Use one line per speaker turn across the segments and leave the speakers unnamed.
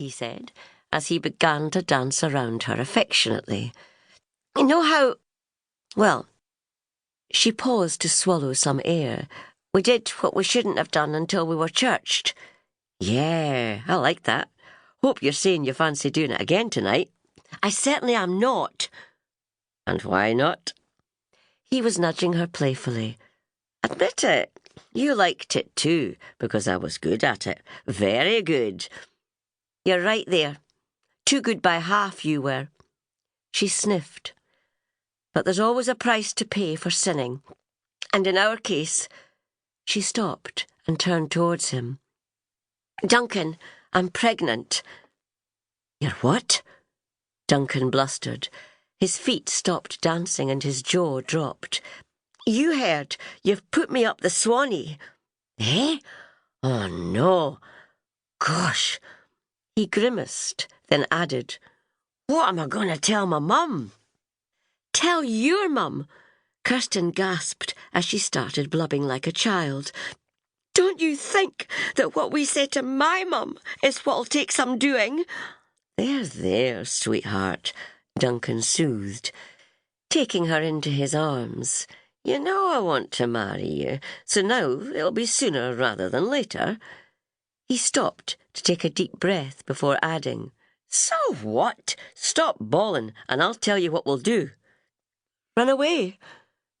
he said, as he began to dance around her affectionately. You know how... Well, she paused to swallow some air. We did what we shouldn't have done until we were churched. Yeah, I like that. Hope you're saying you fancy doing it again tonight. I certainly am not. And why not? He was nudging her playfully. Admit it. You liked it too, because I was good at it. Very good. You're right there. Too good by half you were. She sniffed. But there's always a price to pay for sinning. And in our case... She stopped and turned towards him. Duncan, I'm pregnant. You're what? Duncan blustered. His feet stopped dancing and his jaw dropped. You heard. You've put me up the Swanee. Eh? Oh, no. Gosh. He grimaced, then added, What am I going to tell my mum? Tell your mum? Kirsten gasped as she started blubbing like a child. Don't you think that what we say to my mum is what'll take some doing? There, sweetheart, Duncan soothed, taking her into his arms. You know I want to marry you, so now it'll be sooner rather than later. He stopped to take a deep breath before adding, So what? Stop bawling and I'll tell you what we'll do. Run away?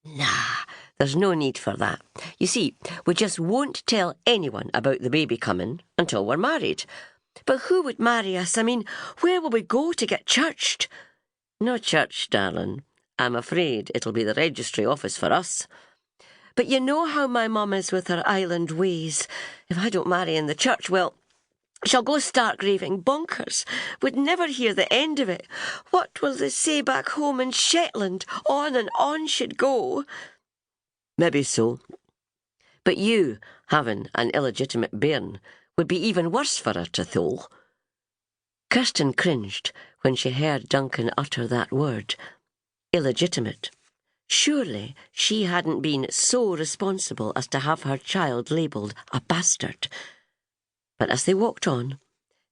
Nah, there's no need for that. You see, we just won't tell anyone about the baby coming until we're married. But who would marry us? I mean, where will we go to get churched? No church, darling. I'm afraid it'll be the registry office for us. But you know how my mum is with her island ways. If I don't marry in the church, well, she'll go stark raving bonkers. We'd never hear the end of it. What will they say back home in Shetland? On and on she'd go. Maybe so. But you, having an illegitimate bairn, would be even worse for her to thole. Kirsten cringed when she heard Duncan utter that word. Illegitimate. Surely she hadn't been so responsible as to have her child labelled a bastard. But as they walked on,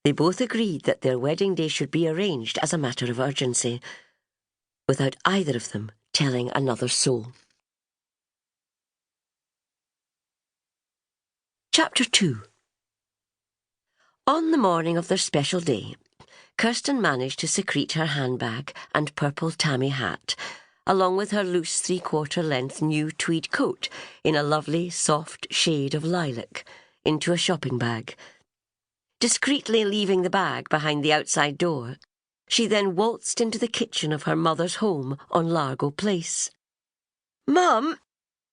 they both agreed that their wedding day should be arranged as a matter of urgency, without either of them telling another soul. Chapter 2. On the morning of their special day, Kirsten managed to secrete her handbag and purple tammy hat, along with her loose three-quarter-length new tweed coat in a lovely, soft shade of lilac, into a shopping bag. Discreetly leaving the bag behind the outside door, she then waltzed into the kitchen of her mother's home on Largo Place. Mum,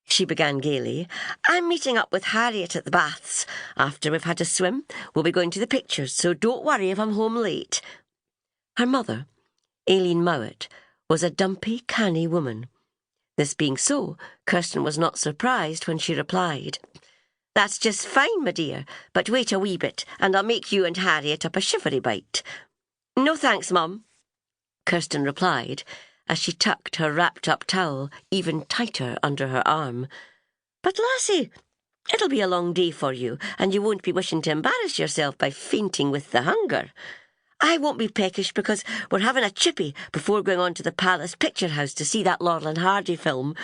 she began gaily, I'm meeting up with Harriet at the baths. After we've had a swim, we'll be going to the pictures, so don't worry if I'm home late. Her mother, Aileen Mowat, was a dumpy, canny woman. This being so, Kirsten was not surprised when she replied, That's just fine, my dear, but wait a wee bit, and I'll make you and Harriet up a shivery bite. No thanks, Mum, Kirsten replied, as she tucked her wrapped-up towel even tighter under her arm. But, lassie, it'll be a long day for you, and you won't be wishing to embarrass yourself by fainting with the hunger. I won't be peckish because we're having a chippy before going on to the Palace Picture House to see that Laurel and Hardy film,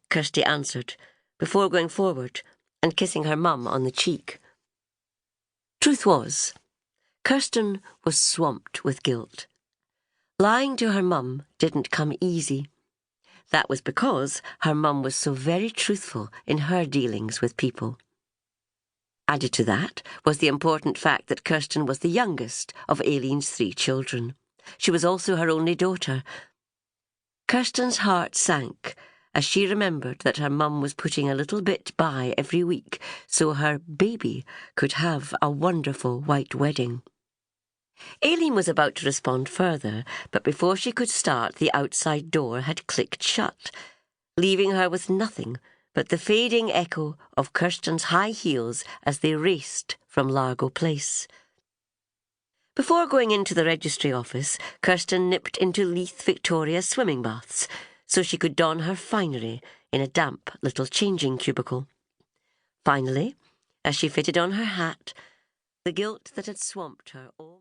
Kirsty answered, before going forward and kissing her mum on the cheek. Truth was, Kirsten was swamped with guilt. Lying to her mum didn't come easy. That was because her mum was so very truthful in her dealings with people. Added to that was the important fact that Kirsten was the youngest of Aileen's 3 children. She was also her only daughter. Kirsten's heart sank as she remembered that her mum was putting a little bit by every week so her baby could have a wonderful white wedding. Aileen was about to respond further, but before she could start, the outside door had clicked shut, leaving her with nothing but the fading echo of Kirsten's high heels as they raced from Largo Place. Before going into the registry office, Kirsten nipped into Leith Victoria's swimming baths so she could don her finery in a damp little changing cubicle. Finally, as she fitted on her hat, the guilt that had swamped her all...